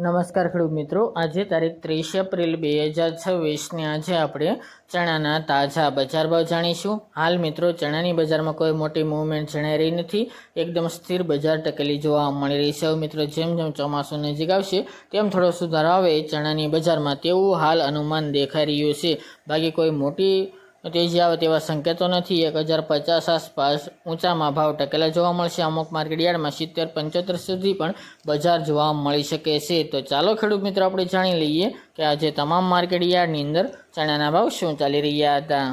નમસ્કાર ખેડૂત મિત્રો, આજે તારીખ 30 એપ્રિલ 2026 આજે આપણે ચણાના તાજા બજાર ભાવ જાણીશું। હાલ મિત્રો ચણાની બજારમાં કોઈ મોટી મૂવમેન્ટ જણાઈ રહી નથી, એકદમ સ્થિર બજાર ટકેલી જોવા મળી રહી છે। મિત્રો જેમ જેમ ચોમાસું નજીક આવશે તેમ થોડો સુધારો આવે ચણાની બજારમાં તેવું હાલ અનુમાન દેખાઈ રહ્યું છે। બાકી કોઈ મોટી તેજી આવે તેવા સંકેતો નથી। 1050 આસપાસ ઊંચામાં ભાવ ટકેલા જોવા મળશે। અમુક માર્કેટ યાર્ડમાં 70-75 સુધી પણ બજાર જોવા મળી શકે છે। તો ચાલો ખેડૂત મિત્રો આપણે જાણી લઈએ કે આજે તમામ માર્કેટ યાર્ડની અંદર ચણાના ભાવ શું ચાલી રહ્યા હતા।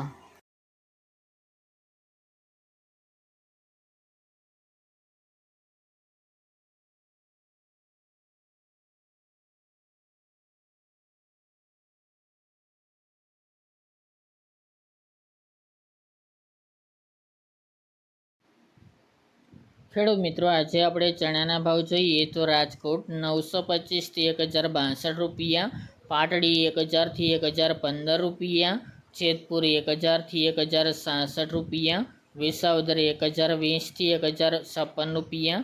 ખેડૂત મિત્રો આજે આપણે ચણાના ભાવ જોઈએ તો રાજકોટ 925 થી 1062 રૂપિયા, પાટડી 1000 થી 1015 રૂપિયા, જેતપુર 1000 થી 1066 રૂપિયા, વિસાવદર 1020 થી 1056 રૂપિયા,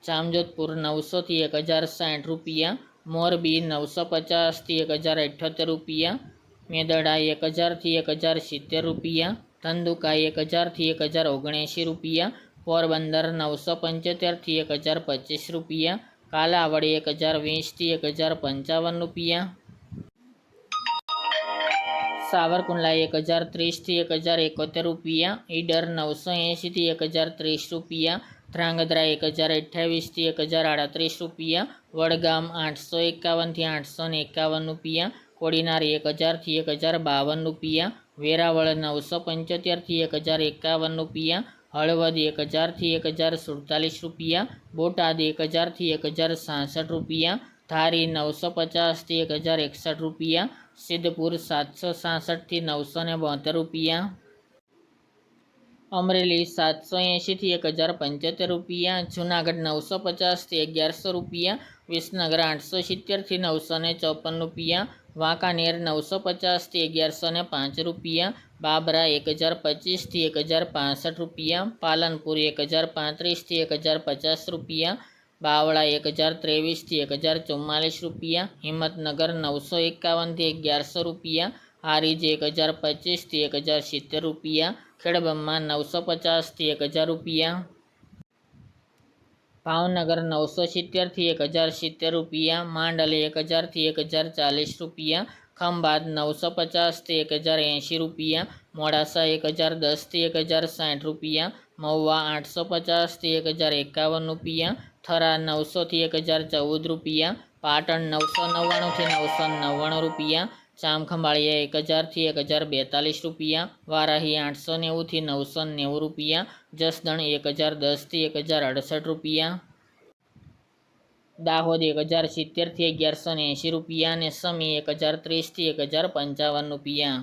જામજોધપુર 900 થી 1060 રૂપિયા, મોરબી 950 થી 1078 રૂપિયા, મેદડા 1000 થી 1070 રૂપિયા, ધંધુકા 1000 થી 1079 રૂપિયા, પોરબંદર 975 થી 1025 રૂપિયા, કાલાવડ 1020 થી 1055 રૂપિયા, સાવરકુંડલા 1030 થી 1071 રૂપિયા, ઈડર 980 થી 1030 રૂપિયા, ધ્રાંગધ્રા 1028 થી 1038 રૂપિયા, વડગામ 851 થી 851 રૂપિયા, કોડીનાર 1000 થી 1052 રૂપિયા, વેરાવળ 975 થી 1051 રૂપિયા, હળવદ 1000 થી 1047 રૂપિયા, બોટાદ 1000 થી 1066 રૂપિયા, ધારી 950 થી 1061 રૂપિયા, સિદ્ધપુર 766 થી 972 રૂપિયા, અમરેલી 780 થી 1075 રૂપિયા, જૂનાગઢ 950 થી 1100 રૂપિયા, વિસનગર 870 થી 954 રૂપિયા, વાંકાનેર 950 થી 1105 રૂપિયા, બાબરા 1025 થી 1065 રૂપિયા, પાલનપુર 1035 થી 1050 રૂપિયા, બાવળા 1023 થી 1044 રૂપિયા, હિંમતનગર 951 થી 1100 રૂપિયા, હારીજ 1025 થી 1070 રૂપિયા, ખેડબ્રહ્મા 950 થી 1000 રૂપિયા, ભાવનગર 970 થી 1070 રૂપિયા, માંડલ 1000 થી 1040 રૂપિયા, ખંભાત 950 થી 1080 રૂપિયા, મોડાસા 1010 થી 1060 રૂપિયા, મહુવા 850 થી 1051 રૂપિયા, થરા 900 થી 1014 રૂપિયા, પાટણ 999 થી 999 રૂપિયા, જામખંભાળિયા 1000 થી 1042 રૂપિયા, વારાહી 890 થી 990 રૂપિયા, જસદણ 1010 થી 1068 રૂપિયા, દાહોદ 1070 થી 1180 રૂપિયા અને સમી 1030 થી 1055 રૂપિયા।